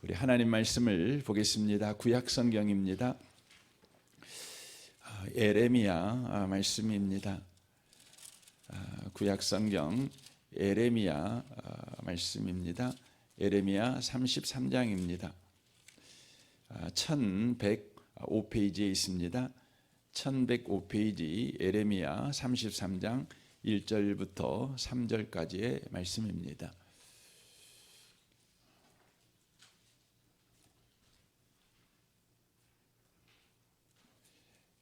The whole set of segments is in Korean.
우리 하나님 말씀을 보겠습니다. 구약 성경입니다. 에레미야 말씀입니다. 구약 성경 에레미야 말씀입니다. 에레미야 33장입니다. 1105페이지에 있습니다. 1105페이지 에레미야 33장 1절부터 3절까지의 말씀입니다.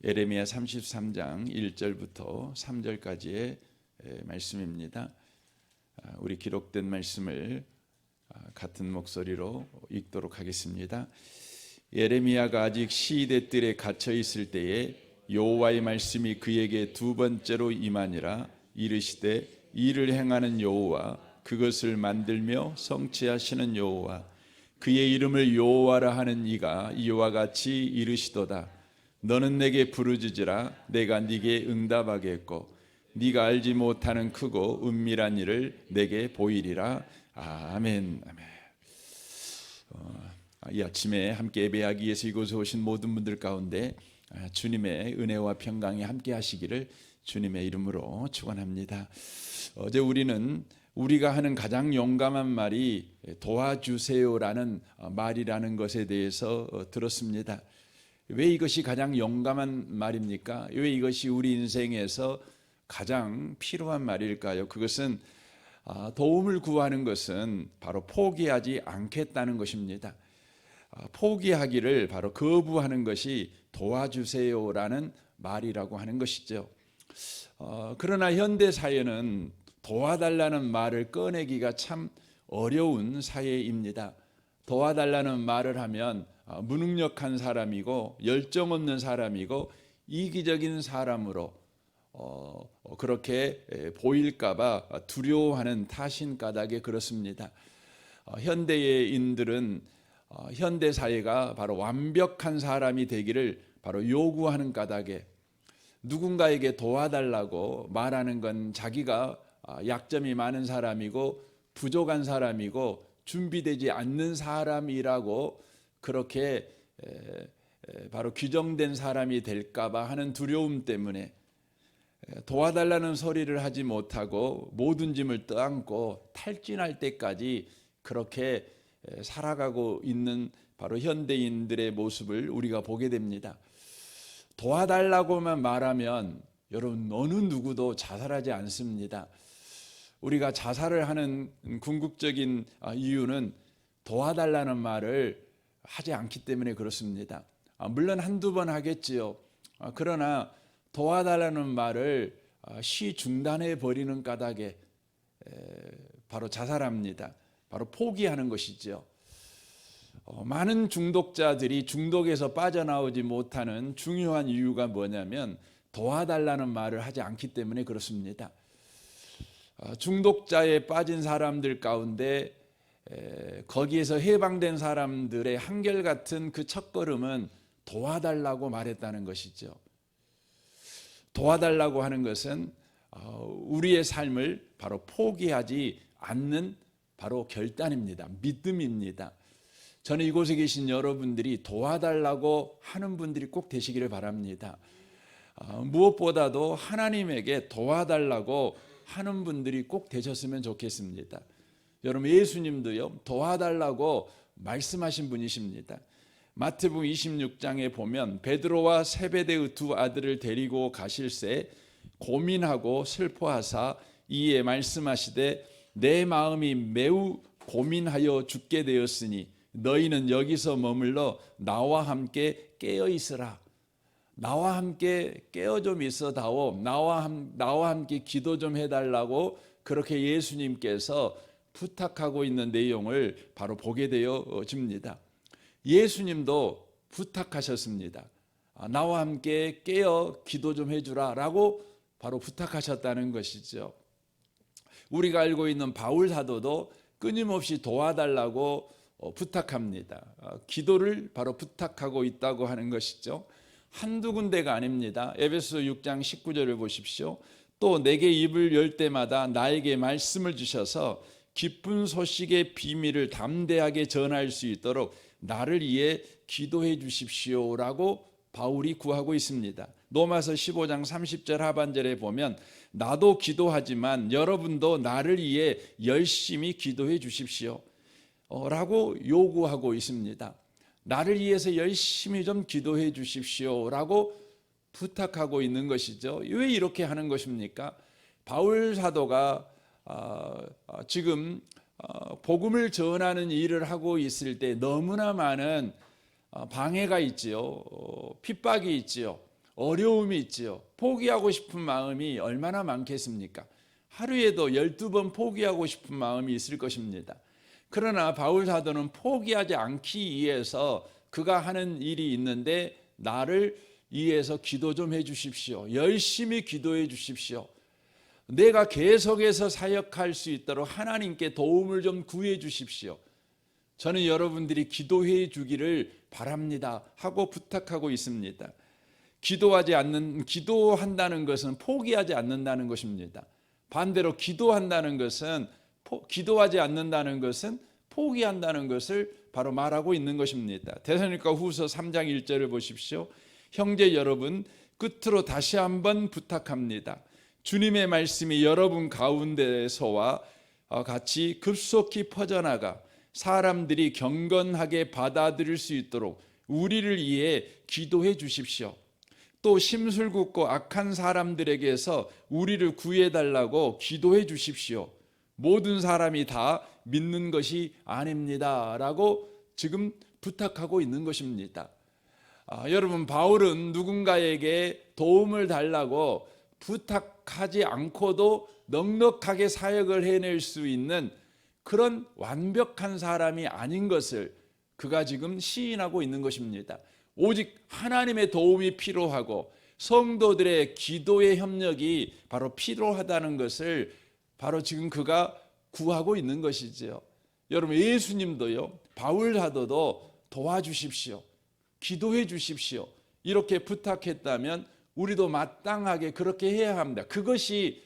에레미야 33장 1절부터 3절까지의 말씀입니다. 우리 기록된 말씀을 같은 목소리로 읽도록 하겠습니다. 에레미야가 아직 시대 뜰에 갇혀 있을 때에 여호와의 말씀이 그에게 두 번째로 임하니라. 이르시되 이를 행하는 여호와, 그것을 만들며 성취하시는 여호와, 그의 이름을 여호와라 하는 이가 이와 같이 이르시도다. 너는 내게 부르짖으라. 내가 네게 응답하겠고 네가 알지 못하는 크고 은밀한 일을 내게 보이리라. 아멘. 아멘. 이 아침에 함께 예배하기 위해서 이곳에 오신 모든 분들 가운데 주님의 은혜와 평강이 함께 하시기를 주님의 이름으로 축원합니다. 어제 우리가 하는 가장 용감한 말이 도와주세요라는 말이라는 것에 대해서 들었습니다. 왜 이것이 가장 용감한 말입니까? 왜 이것이 우리 인생에서 가장 필요한 말일까요? 그것은 도움을 구하는 것은 바로 포기하지 않겠다는 것입니다. 포기하기를 바로 거부하는 것이 도와주세요라는 말이라고 하는 것이죠. 그러나 현대 사회는 도와달라는 말을 꺼내기가 참 어려운 사회입니다. 도와달라는 말을 하면 무능력한 사람이고 열정 없는 사람이고 이기적인 사람으로 그렇게 보일까봐 두려워하는 타신까닭에 그렇습니다. 현대인들은 현대 사회가 바로 완벽한 사람이 되기를 바로 요구하는 까닭에 누군가에게 도와달라고 말하는 건 자기가 약점이 많은 사람이고 부족한 사람이고 준비되지 않는 사람이라고 그렇게 바로 규정된 사람이 될까봐 하는 두려움 때문에 도와달라는 소리를 하지 못하고 모든 짐을 떠안고 탈진할 때까지 그렇게 살아가고 있는 바로 현대인들의 모습을 우리가 보게 됩니다. 도와달라고만 말하면 여러분 어느 누구도 자살하지 않습니다. 우리가 자살을 하는 궁극적인 이유는 도와달라는 말을 하지 않기 때문에 그렇습니다. 물론 한두 번 하겠지요. 그러나 도와달라는 말을 중단해 버리는 까닭에 바로 자살합니다. 바로 포기하는 것이죠. 많은 중독자들이 중독에서 빠져나오지 못하는 중요한 이유가 뭐냐면 도와달라는 말을 하지 않기 때문에 그렇습니다. 중독자에 빠진 사람들 가운데 거기에서 해방된 사람들의 한결같은 그 첫걸음은 도와달라고 말했다는 것이죠. 도와달라고 하는 것은 우리의 삶을 바로 포기하지 않는 바로 결단입니다. 믿음입니다. 저는 이곳에 계신 여러분들이 도와달라고 하는 분들이 꼭 되시기를 바랍니다. 무엇보다도 하나님에게 도와달라고 하는 분들이 꼭 되셨으면 좋겠습니다. 여러분 예수님도요 도와달라고 말씀하신 분이십니다. 마태복음 26장에 보면 베드로와 세베대의 두 아들을 데리고 가실새 고민하고 슬퍼하사 이에 말씀하시되 내 마음이 매우 고민하여 죽게 되었으니 너희는 여기서 머물러 나와 함께 깨어 있으라. 나와 함께 깨어 좀 있어다오. 나와 함께 기도 좀 해달라고 그렇게 예수님께서 부탁하고 있는 내용을 바로 보게 되어집니다. 예수님도 부탁하셨습니다. 나와 함께 깨어 기도 좀 해주라 라고 바로 부탁하셨다는 것이죠. 우리가 알고 있는 바울 사도도 끊임없이 도와달라고 부탁합니다. 기도를 바로 부탁하고 있다고 하는 것이죠. 한두 군데가 아닙니다. 에베소 6장 19절을 보십시오. 또 내게 입을 열 때마다 나에게 말씀을 주셔서 기쁜 소식의 비밀을 담대하게 전할 수 있도록 나를 위해 기도해 주십시오라고 바울이 구하고 있습니다. 로마서 15장 30절 하반절에 보면 나도 기도하지만 여러분도 나를 위해 열심히 기도해 주십시오 라고 요구하고 있습니다. 나를 위해서 열심히 좀 기도해 주십시오 라고 부탁하고 있는 것이죠. 왜 이렇게 하는 것입니까? 바울 사도가 지금 복음을 전하는 일을 하고 있을 때 너무나 많은 방해가 있지요. 핍박이 있지요. 어려움이 있지요. 포기하고 싶은 마음이 얼마나 많겠습니까? 하루에도 12번 포기하고 싶은 마음이 있을 것입니다. 그러나 바울 사도는 포기하지 않기 위해서 그가 하는 일이 있는데 나를 위해서 기도 좀 해 주십시오. 열심히 기도해 주십시오. 내가 계속해서 사역할 수 있도록 하나님께 도움을 좀 구해 주십시오. 저는 여러분들이 기도해 주기를 바랍니다 하고 부탁하고 있습니다. 기도한다는 것은 포기하지 않는다는 것입니다. 반대로 기도하지 않는다는 것은 포기한다는 것을 바로 말하고 있는 것입니다. 데살로니가 후서 3장 1절을 보십시오. 형제 여러분, 끝으로 다시 한번 부탁합니다. 주님의 말씀이 여러분 가운데서와 같이 급속히 퍼져나가 사람들이 경건하게 받아들일 수 있도록 우리를 위해 기도해 주십시오. 또 심술궂고 악한 사람들에게서 우리를 구해달라고 기도해 주십시오. 모든 사람이 다 믿는 것이 아닙니다 라고 지금 부탁하고 있는 것입니다. 여러분, 바울은 누군가에게 도움을 달라고 부탁하지 않고도 넉넉하게 사역을 해낼 수 있는 그런 완벽한 사람이 아닌 것을 그가 지금 시인하고 있는 것입니다. 오직 하나님의 도움이 필요하고 성도들의 기도의 협력이 바로 필요하다는 것을 바로 지금 그가 구하고 있는 것이지요. 여러분, 예수님도요, 바울 사도도 도와주십시오, 기도해 주십시오 이렇게 부탁했다면 우리도 마땅하게 그렇게 해야 합니다. 그것이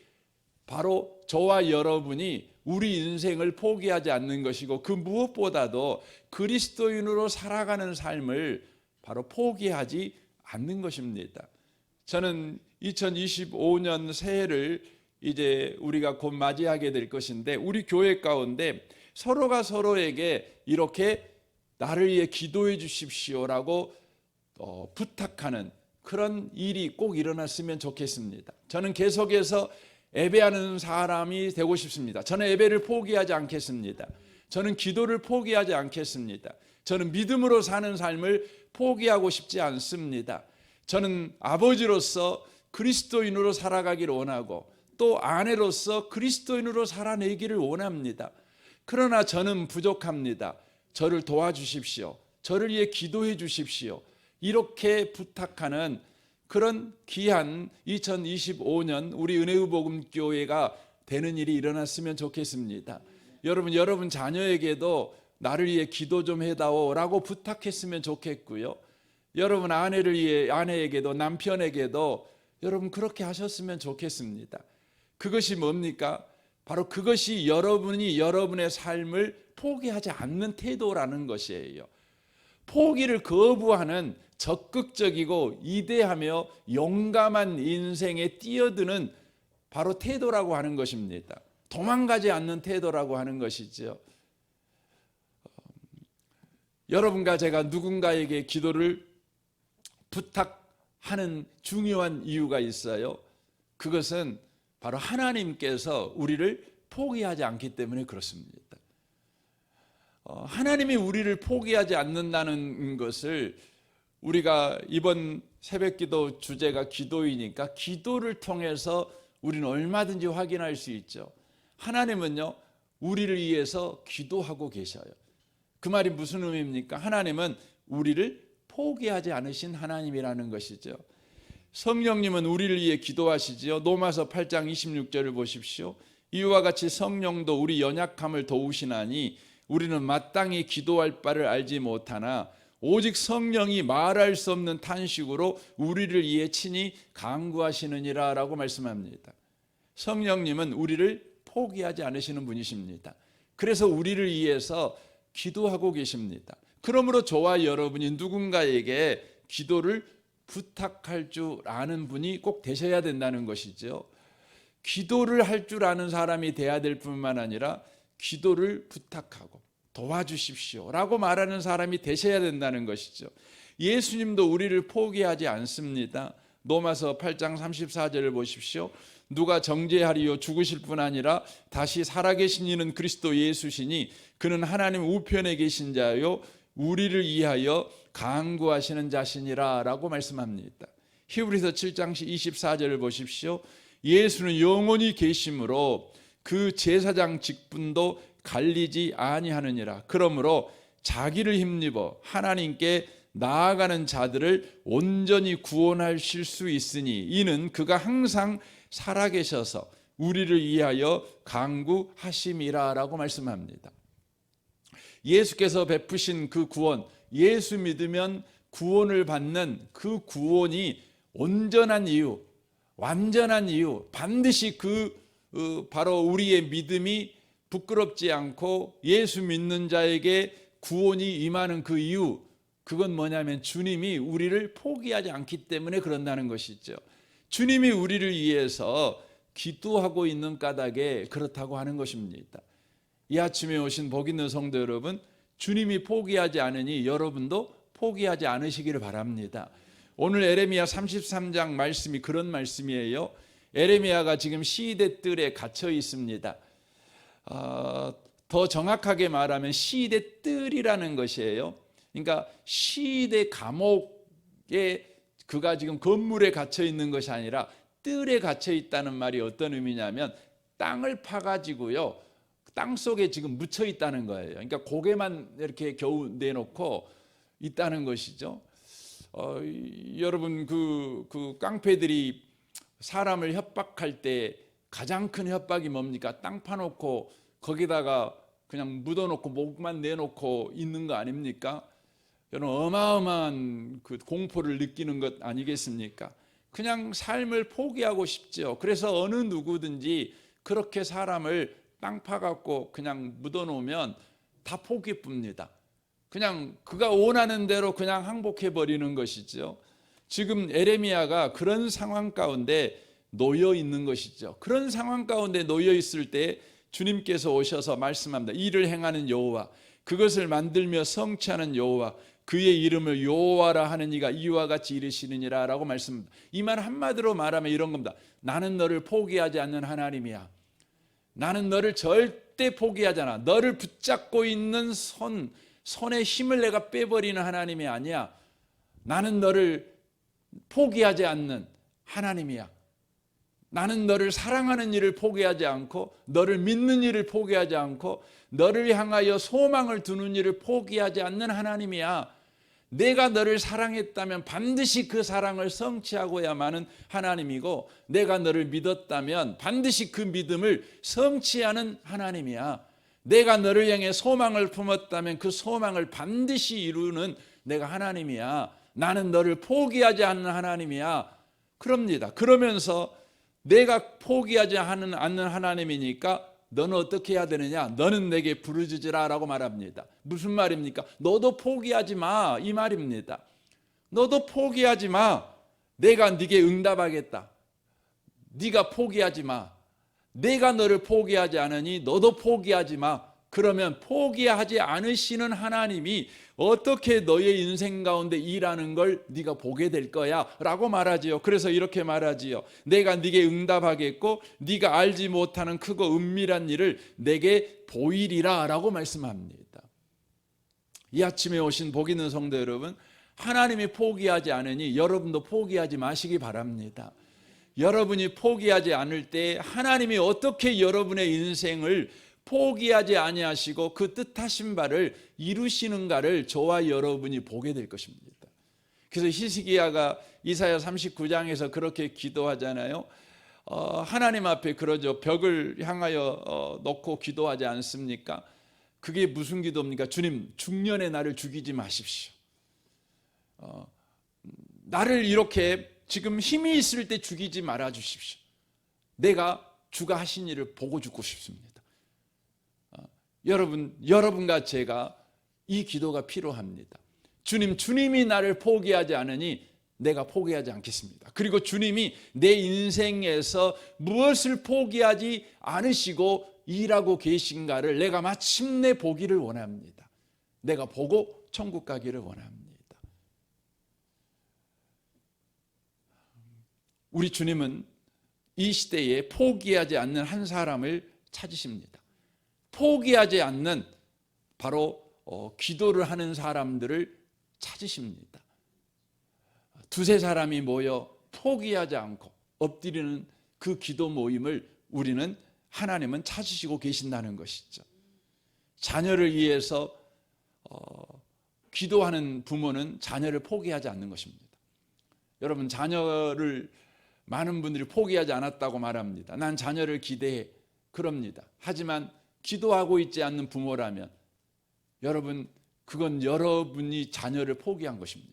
바로 저와 여러분이 우리 인생을 포기하지 않는 것이고 그 무엇보다도 그리스도인으로 살아가는 삶을 바로 포기하지 않는 것입니다. 저는 2025년 새해를 이제 우리가 곧 맞이하게 될 것인데 우리 교회 가운데 서로가 서로에게 이렇게 나를 위해 기도해 주십시오라고 부탁하는 그런 일이 꼭 일어났으면 좋겠습니다. 저는 계속해서 예배하는 사람이 되고 싶습니다. 저는 예배를 포기하지 않겠습니다. 저는 기도를 포기하지 않겠습니다. 저는 믿음으로 사는 삶을 포기하고 싶지 않습니다. 저는 아버지로서 그리스도인으로 살아가기를 원하고 또 아내로서 그리스도인으로 살아내기를 원합니다. 그러나 저는 부족합니다. 저를 도와주십시오. 저를 위해 기도해 주십시오. 이렇게 부탁하는 그런 귀한 2025년 우리 은혜의 복음 교회가 되는 일이 일어났으면 좋겠습니다. 여러분 자녀에게도 나를 위해 기도 좀 해다오라고 부탁했으면 좋겠고요. 여러분 아내에게도 남편에게도 여러분 그렇게 하셨으면 좋겠습니다. 그것이 뭡니까? 바로 그것이 여러분이 여러분의 삶을 포기하지 않는 태도라는 것이에요. 포기를 거부하는 적극적이고 이대하며 용감한 인생에 뛰어드는 바로 태도라고 하는 것입니다. 도망가지 않는 태도라고 하는 것이죠. 여러분과 제가 누군가에게 기도를 부탁하는 중요한 이유가 있어요. 그것은 바로 하나님께서 우리를 포기하지 않기 때문에 그렇습니다. 하나님이 우리를 포기하지 않는다는 것을 우리가 이번 새벽기도 주제가 기도이니까 기도를 통해서 우리는 얼마든지 확인할 수 있죠. 하나님은요, 우리를 위해서 기도하고 계셔요. 그 말이 무슨 의미입니까? 하나님은 우리를 포기하지 않으신 하나님이라는 것이죠. 성령님은 우리를 위해 기도하시지요. 로마서 8장 26절을 보십시오. 이와 같이 성령도 우리 연약함을 도우시나니 우리는 마땅히 기도할 바를 알지 못하나 오직 성령이 말할 수 없는 탄식으로 우리를 위해 친히 간구하시느니라 라고 말씀합니다. 성령님은 우리를 포기하지 않으시는 분이십니다. 그래서 우리를 위해서 기도하고 계십니다. 그러므로 저와 여러분이 누군가에게 기도를 부탁할 줄 아는 분이 꼭 되셔야 된다는 것이죠. 기도를 할 줄 아는 사람이 돼야 될 뿐만 아니라 기도를 부탁하고 도와주십시오 라고 말하는 사람이 되셔야 된다는 것이죠. 예수님도 우리를 포기하지 않습니다. 로마서 8장 34절을 보십시오. 누가 정죄하리요 죽으실 뿐 아니라 다시 살아계신 이는 그리스도 예수시니 그는 하나님 우편에 계신 자요 우리를 위하여 간구하시는 자시니라 라고 말씀합니다. 히브리서 7장 24절을 보십시오. 예수는 영원히 계심으로 그 제사장 직분도 갈리지 아니하느니라. 그러므로 자기를 힘입어 하나님께 나아가는 자들을 온전히 구원하실 수 있으니 이는 그가 항상 살아계셔서 우리를 위하여 간구하심이라 라고 말씀합니다. 예수께서 베푸신 그 구원, 예수 믿으면 구원을 받는 그 구원이 온전한 이유, 완전한 이유, 반드시 바로 우리의 믿음이 부끄럽지 않고 예수 믿는 자에게 구원이 임하는 그 이유, 그건 뭐냐면 주님이 우리를 포기하지 않기 때문에 그런다는 것이죠. 주님이 우리를 위해서 기도하고 있는 까닭에 그렇다고 하는 것입니다. 이 아침에 오신 복 있는 성도 여러분, 주님이 포기하지 않으니 여러분도 포기하지 않으시기를 바랍니다. 오늘 에레미야 33장 말씀이 그런 말씀이에요. 에레미야가 지금 시대 뜰에 갇혀 있습니다. 더 정확하게 말하면 시대 뜰이라는 것이에요. 그러니까 시대 감옥에 그가 지금 건물에 갇혀 있는 것이 아니라 뜰에 갇혀 있다는 말이 어떤 의미냐면 땅을 파가지고요, 땅 속에 지금 묻혀 있다는 거예요. 그러니까 고개만 이렇게 겨우 내놓고 있다는 것이죠. 여러분 그 깡패들이 사람을 협박할 때 가장 큰 협박이 뭡니까? 땅 파놓고 거기다가 그냥 묻어놓고 목만 내놓고 있는 거 아닙니까? 여러분 어마어마한 그 공포를 느끼는 것 아니겠습니까? 그냥 삶을 포기하고 싶죠. 그래서 어느 누구든지 그렇게 사람을 땅 파갖고 그냥 묻어놓으면 다 포기뿐입니다. 그냥 그가 원하는 대로 그냥 항복해 버리는 것이죠. 지금 에레미야가 그런 상황 가운데 놓여 있는 것이죠. 그런 상황 가운데 놓여 있을 때 주님께서 오셔서 말씀합니다. 이를 행하는 여호와, 그것을 만들며 성취하는 여호와, 그의 이름을 여호와라 하는 이가 이와 같이 이르시느니라 라고 말씀합니다. 이 말 한마디로 말하면 이런 겁니다. 나는 너를 포기하지 않는 하나님이야. 나는 너를 절대 포기하지 않아. 너를 붙잡고 있는 손의 힘을 내가 빼버리는 하나님이 아니야. 나는 너를 포기하지 않는 하나님이야. 나는 너를 사랑하는 일을 포기하지 않고, 너를 믿는 일을 포기하지 않고, 너를 향하여 소망을 두는 일을 포기하지 않는 하나님이야. 내가 너를 사랑했다면 반드시 그 사랑을 성취하고야만은 하나님이고, 내가 너를 믿었다면 반드시 그 믿음을 성취하는 하나님이야. 내가 너를 향해 소망을 품었다면 그 소망을 반드시 이루는 내가 하나님이야. 나는 너를 포기하지 않는 하나님이야. 그럽니다. 그러면서 내가 포기하지 않는 하나님이니까 너는 어떻게 해야 되느냐? 너는 내게 부르짖으라 라고 말합니다. 무슨 말입니까? 너도 포기하지 마, 이 말입니다. 너도 포기하지 마. 내가 네게 응답하겠다. 네가 포기하지 마. 내가 너를 포기하지 않으니 너도 포기하지 마. 그러면 포기하지 않으시는 하나님이 어떻게 너의 인생 가운데 일하는 걸 네가 보게 될 거야 라고 말하지요. 그래서 이렇게 말하지요. 내가 네게 응답하겠고 네가 알지 못하는 크고 은밀한 일을 내게 보이리라 라고 말씀합니다. 이 아침에 오신 복 있는 성도 여러분, 하나님이 포기하지 않으니 여러분도 포기하지 마시기 바랍니다. 여러분이 포기하지 않을 때 하나님이 어떻게 여러분의 인생을 포기하지 아니하시고 그 뜻하신 바를 이루시는가를 저와 여러분이 보게 될 것입니다. 그래서 히스기야가 이사야 39장에서 그렇게 기도하잖아요. 하나님 앞에 그러죠. 벽을 향하여 놓고 기도하지 않습니까? 그게 무슨 기도입니까? 주님, 중년에 나를 죽이지 마십시오. 나를 이렇게 지금 힘이 있을 때 죽이지 말아 주십시오. 내가 주가 하신 일을 보고 죽고 싶습니다. 여러분과 제가 이 기도가 필요합니다. 주님이 나를 포기하지 않으니 내가 포기하지 않겠습니다. 그리고 주님이 내 인생에서 무엇을 포기하지 않으시고 일하고 계신가를 내가 마침내 보기를 원합니다. 내가 보고 천국 가기를 원합니다. 우리 주님은 이 시대에 포기하지 않는 한 사람을 찾으십니다. 포기하지 않는 바로 기도를 하는 사람들을 찾으십니다. 두세 사람이 모여 포기하지 않고 엎드리는 그 기도 모임을 하나님은 찾으시고 계신다는 것이죠. 자녀를 위해서 기도하는 부모는 자녀를 포기하지 않는 것입니다. 여러분, 자녀를 많은 분들이 포기하지 않았다고 말합니다. 난 자녀를 기대해. 그럽니다. 하지만 기도하고 있지 않는 부모라면 여러분, 그건 여러분이 자녀를 포기한 것입니다.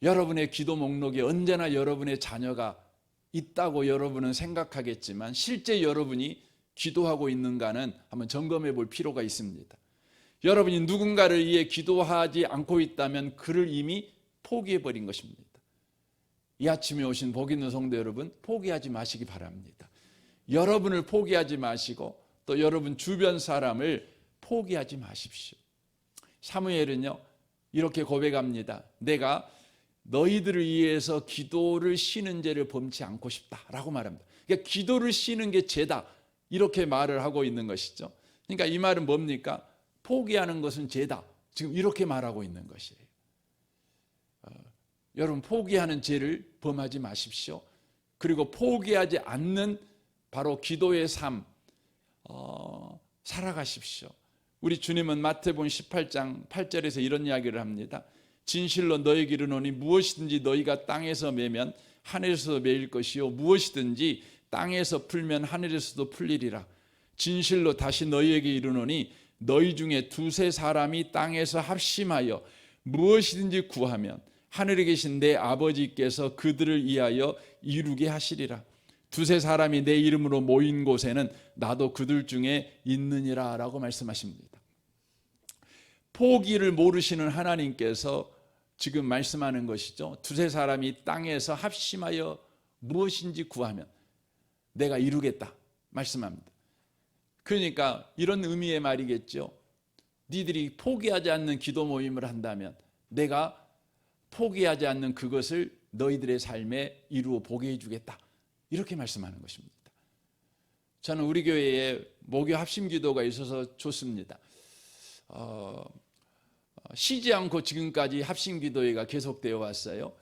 여러분의 기도 목록에 언제나 여러분의 자녀가 있다고 여러분은 생각하겠지만 실제 여러분이 기도하고 있는가는 한번 점검해 볼 필요가 있습니다. 여러분이 누군가를 위해 기도하지 않고 있다면 그를 이미 포기해 버린 것입니다. 이 아침에 오신 복 있는 성도 여러분, 포기하지 마시기 바랍니다. 여러분을 포기하지 마시고 또 여러분 주변 사람을 포기하지 마십시오. 사무엘은요, 이렇게 고백합니다. 내가 너희들을 위해서 기도를 쉬는 죄를 범치 않고 싶다라고 말합니다. 그러니까 기도를 쉬는 게 죄다, 이렇게 말을 하고 있는 것이죠. 그러니까 이 말은 뭡니까? 포기하는 것은 죄다, 지금 이렇게 말하고 있는 것이에요. 여러분, 포기하는 죄를 범하지 마십시오. 그리고 포기하지 않는 바로 기도의 삶 살아가십시오. 우리 주님은 마태복음 18장 8절에서 이런 이야기를 합니다. 진실로 너희에게 이르노니 무엇이든지 너희가 땅에서 매면 하늘에서도 매일 것이요 무엇이든지 땅에서 풀면 하늘에서도 풀리리라. 진실로 다시 너희에게 이르노니 너희 중에 두세 사람이 땅에서 합심하여 무엇이든지 구하면 하늘에 계신 내 아버지께서 그들을 위하여 이루게 하시리라. 두세 사람이 내 이름으로 모인 곳에는 나도 그들 중에 있느니라 라고 말씀하십니다. 포기를 모르시는 하나님께서 지금 말씀하는 것이죠. 두세 사람이 땅에서 합심하여 무엇인지 구하면 내가 이루겠다 말씀합니다. 그러니까 이런 의미의 말이겠죠. 니들이 포기하지 않는 기도 모임을 한다면 내가 포기하지 않는 그것을 너희들의 삶에 이루어 보게 해주겠다, 이렇게 말씀하는 것입니다. 저는 우리 교회에 목요 합심 기도가 있어서 좋습니다. 쉬지 않고 지금까지 합심 기도회가 계속되어 왔어요.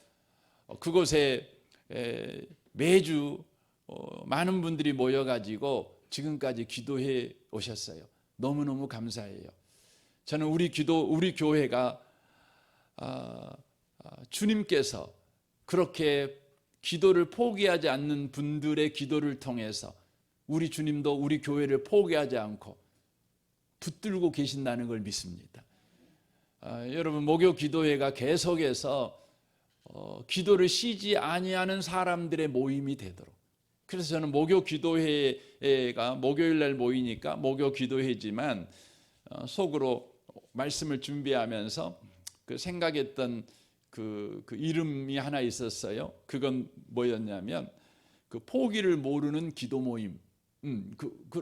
그곳에 매주 많은 분들이 모여가지고 지금까지 기도해 오셨어요. 너무너무 감사해요. 저는 우리 교회가 주님께서 그렇게 기도를 포기하지 않는 분들의 기도를 통해서 우리 주님도 우리 교회를 포기하지 않고 붙들고 계신다는 걸 믿습니다. 여러분, 목요 기도회가 계속해서 기도를 쉬지 아니하는 사람들의 모임이 되도록, 그래서 저는 목요 기도회가 목요일 날 모이니까 목요 기도회지만 속으로 말씀을 준비하면서 그 생각했던 그 이름이 하나 있었어요. 그건 뭐였냐면 그 포기를 모르는 기도 모임.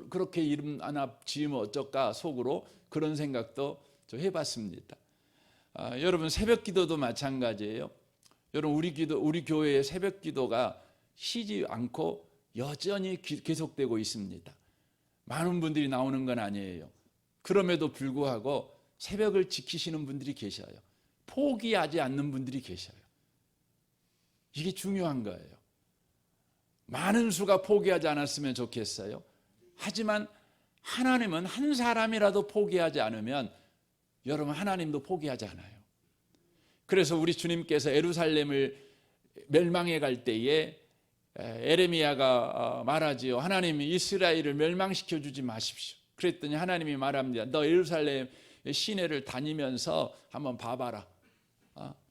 그렇게 이름 하나 지으면 어쩔까 속으로 그런 생각도 좀 해봤습니다. 여러분, 새벽 기도도 마찬가지예요. 여러분, 우리 교회의 새벽 기도가 쉬지 않고 여전히 계속되고 있습니다. 많은 분들이 나오는 건 아니에요. 그럼에도 불구하고 새벽을 지키시는 분들이 계셔요. 포기하지 않는 분들이 계셔요. 이게 중요한 거예요. 많은 수가 포기하지 않았으면 좋겠어요. 하지만 하나님은 한 사람이라도 포기하지 않으면 여러분, 하나님도 포기하지 않아요. 그래서 우리 주님께서 예루살렘을 멸망해 갈 때에 에레미야가 말하지요. 하나님이 이스라엘을 멸망시켜 주지 마십시오. 그랬더니 하나님이 말합니다. 너 예루살렘 시내를 다니면서 한번 봐봐라.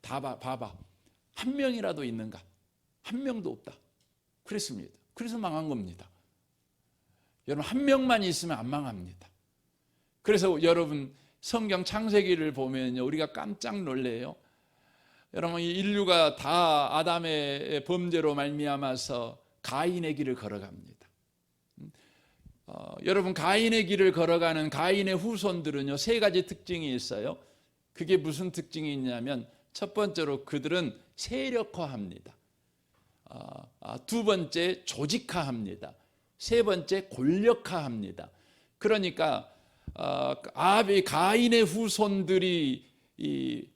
봐봐. 한 명이라도 있는가? 한 명도 없다. 그랬습니다. 그래서 망한 겁니다. 여러분, 한 명만 있으면 안 망합니다. 그래서 여러분 성경 창세기를 보면요, 우리가 깜짝 놀래요. 여러분, 이 인류가 다 아담의 범죄로 말미암아서 가인의 길을 걸어갑니다. 여러분, 가인의 길을 걸어가는 가인의 후손들은요, 세 가지 특징이 있어요. 그게 무슨 특징이 있냐면, 첫 번째로 그들은 세력화합니다. 두 번째 조직화합니다. 세 번째 권력화합니다. 그러니까 가인의 후손들이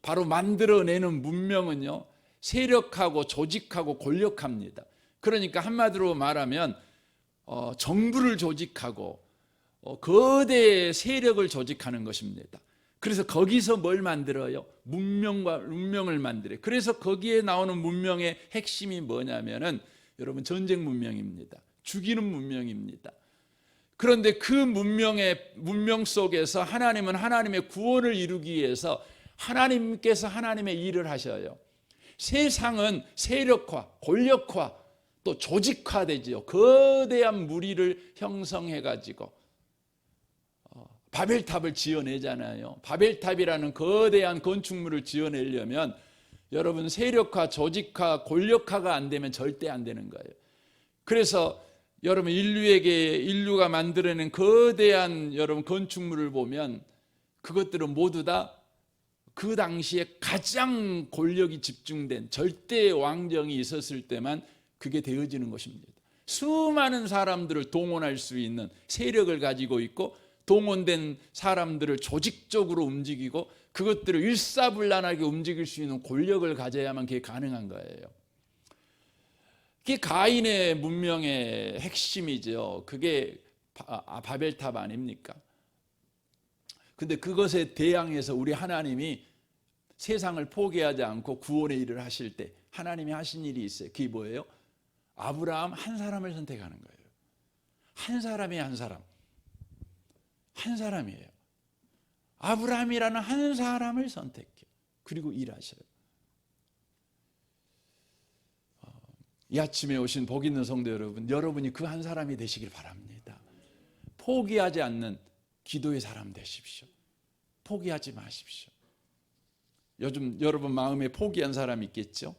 바로 만들어내는 문명은요, 세력하고 조직하고 권력합니다. 그러니까 한마디로 말하면 정부를 조직하고 거대 세력을 조직하는 것입니다. 그래서 거기서 뭘 만들어요? 문명을 만들어요. 그래서 거기에 나오는 문명의 핵심이 뭐냐면은 여러분, 전쟁 문명입니다. 죽이는 문명입니다. 그런데 그 문명 속에서 하나님은 하나님의 구원을 이루기 위해서 하나님께서 하나님의 일을 하셔요. 세상은 세력화, 권력화, 또 조직화되지요. 거대한 무리를 형성해가지고 바벨탑을 지어내잖아요. 바벨탑이라는 거대한 건축물을 지어내려면 여러분, 세력화, 조직화, 권력화가 안 되면 절대 안 되는 거예요. 그래서 여러분, 인류가 만들어낸 거대한 여러분 건축물을 보면 그것들은 모두 다 그 당시에 가장 권력이 집중된 절대 왕정이 있었을 때만 그게 되어지는 것입니다. 수많은 사람들을 동원할 수 있는 세력을 가지고 있고, 동원된 사람들을 조직적으로 움직이고 그것들을 일사불란하게 움직일 수 있는 권력을 가져야만 그게 가능한 거예요. 그게 가인의 문명의 핵심이죠. 그게 바벨탑 아닙니까? 근데 그것에 대항해서 우리 하나님이 세상을 포기하지 않고 구원의 일을 하실 때 하나님이 하신 일이 있어요. 그게 뭐예요? 아브라함 한 사람을 선택하는 거예요. 한 사람이 한 사람이에요. 아브라함이라는 한 사람을 선택해요. 그리고 일하셔요. 이 아침에 오신 복 있는 성도 여러분, 여러분이 그 한 사람이 되시길 바랍니다. 포기하지 않는 기도의 사람 되십시오. 포기하지 마십시오. 요즘 여러분 마음에 포기한 사람 있겠죠?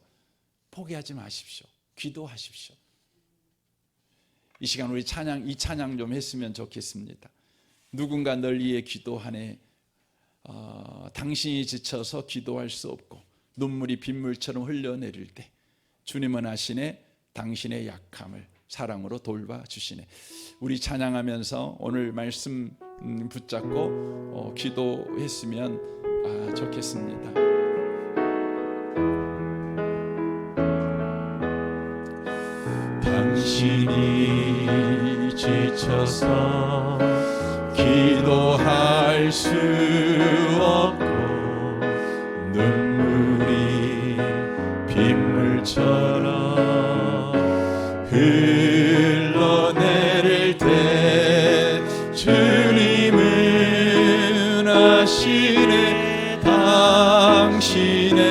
포기하지 마십시오. 기도하십시오. 이 시간 우리 이 찬양 좀 했으면 좋겠습니다. 누군가 널 위해 기도하네. 당신이 지쳐서 기도할 수 없고 눈물이 빗물처럼 흘러내릴 때 주님은 아시네. 당신의 약함을 사랑으로 돌봐주시네. 우리 찬양하면서 오늘 말씀 붙잡고 기도했으면 좋겠습니다. 당신이 지쳐서 기도할 수 없고 눈물이 빗물처럼 흘러내릴 때 주님은 아시네. 당신의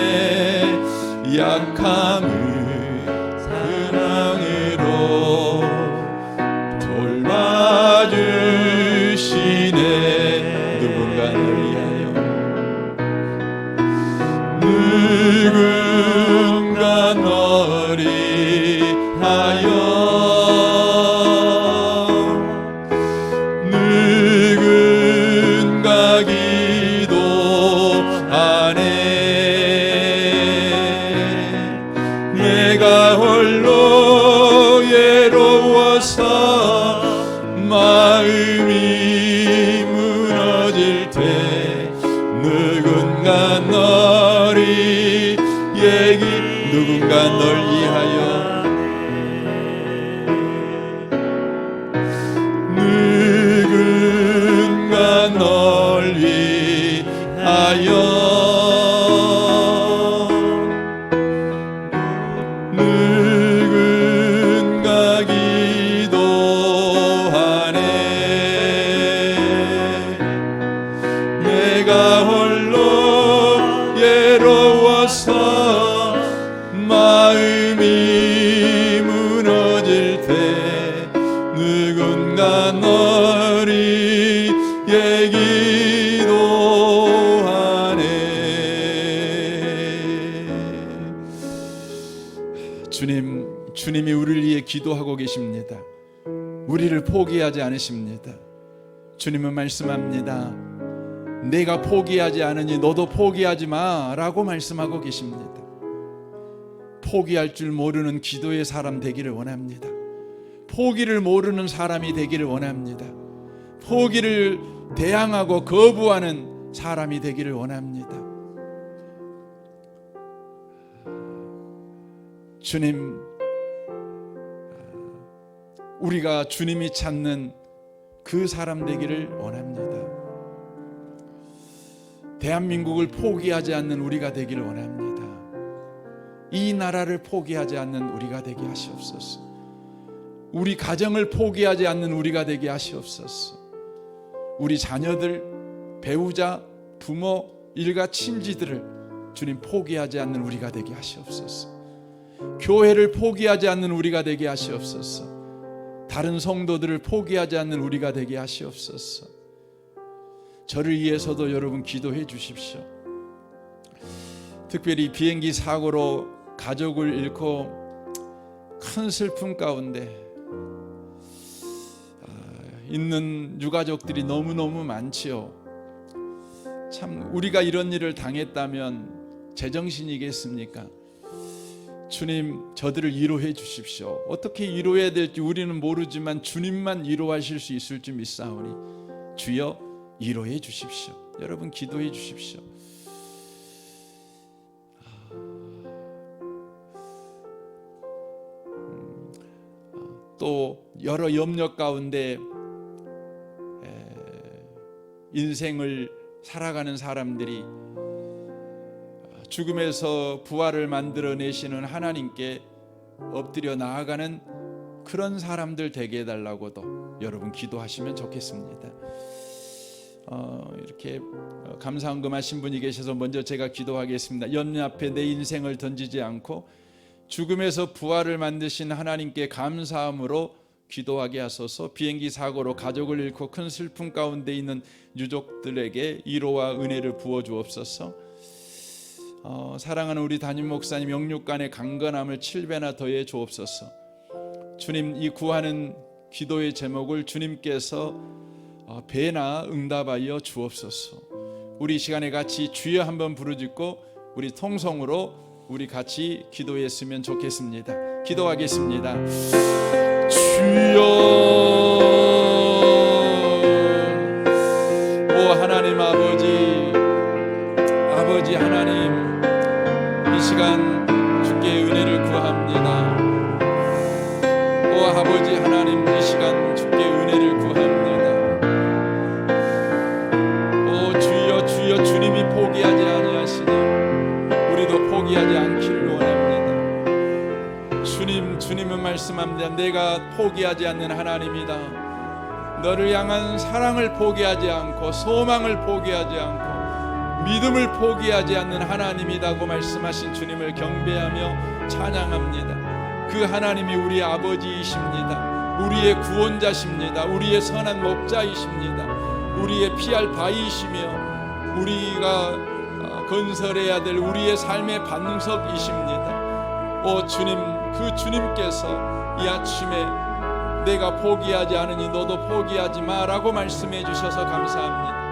약함을 사랑으로 돌봐주시네. 누군가 널 위하여 누군가 널 위하여 누군가 기도하네. 내가 홀로 외로워서 마음이 무너질 때 누군가 널 위하여 누군가 널 위하여 누군가 기도하네. 내가 홀로 외로워서 마음이 무너질 때 누군가 널 얘기 주님이 우리를 위해 기도하고 계십니다. 우리를 포기하지 않으십니다. 주님은 말씀합니다. 내가 포기하지 않으니 너도 포기하지 마라고 말씀하고 계십니다. 포기할 줄 모르는 기도의 사람 되기를 원합니다. 포기를 모르는 사람이 되기를 원합니다. 포기를 대항하고 거부하는 사람이 되기를 원합니다. 주님, 우리가 주님이 찾는 그 사람 되기를 원합니다. 대한민국을 포기하지 않는 우리가 되기를 원합니다. 이 나라를 포기하지 않는 우리가 되게 하시옵소서. 우리 가정을 포기하지 않는 우리가 되게 하시옵소서. 우리 자녀들, 배우자, 부모, 일가, 친지들을 주님 포기하지 않는 우리가 되게 하시옵소서. 교회를 포기하지 않는 우리가 되게 하시옵소서. 다른 성도들을 포기하지 않는 우리가 되게 하시옵소서. 저를 위해서도 여러분 기도해 주십시오. 특별히 비행기 사고로 가족을 잃고 큰 슬픔 가운데 있는 유가족들이 너무너무 많지요. 참 우리가 이런 일을 당했다면 제정신이겠습니까? 주님, 저들을 위로해 주십시오. 어떻게 위로해야 될지 우리는 모르지만 주님만 위로하실 수 있을 줄 믿사오니 주여 위로해 주십시오. 여러분 기도해 주십시오. 또 여러 염려 가운데 인생을 살아가는 사람들이 죽음에서 부활을 만들어내시는 하나님께 엎드려 나아가는 그런 사람들 되게 해달라고도 여러분 기도하시면 좋겠습니다. 이렇게 감사헌금 하신 분이 계셔서 먼저 제가 기도하겠습니다. 연륜 앞에 내 인생을 던지지 않고 죽음에서 부활을 만드신 하나님께 감사함으로 기도하게 하소서. 비행기 사고로 가족을 잃고 큰 슬픔 가운데 있는 유족들에게 위로와 은혜를 부어 주옵소서. 사랑하는 우리 담임 목사님 영육간의 강건함을 7배나 더해 주옵소서. 주님, 이 구하는 기도의 제목을 주님께서 배나 응답하여 주옵소서. 우리 시간에 같이 주여 한번 부르짖고 우리 통성으로 우리 같이 기도했으면 좋겠습니다. 기도하겠습니다. 주여, 오 하나님 아버지 하나님, 이 시간 주께 은혜를 구합니다. 오 아버지 하나님, 이 시간 주께 은혜를 구합니다. 오 주여 주님이 포기하지 아니하시니 우리도 포기하지 않기를 원합니다. 주님은 말씀합니다. 내가 포기하지 않는 하나님이다. 너를 향한 사랑을 포기하지 않고 소망을 포기하지 않고 믿음을 포기하지 않는 하나님이라고 말씀하신 주님을 경배하며 찬양합니다. 그 하나님이 우리의 아버지이십니다. 우리의 구원자십니다. 우리의 선한 목자이십니다. 우리의 피할 바위이시며 우리가 건설해야 될 우리의 삶의 반석이십니다. 오 주님, 그 주님께서 이 아침에 내가 포기하지 않으니 너도 포기하지 마라고 말씀해 주셔서 감사합니다.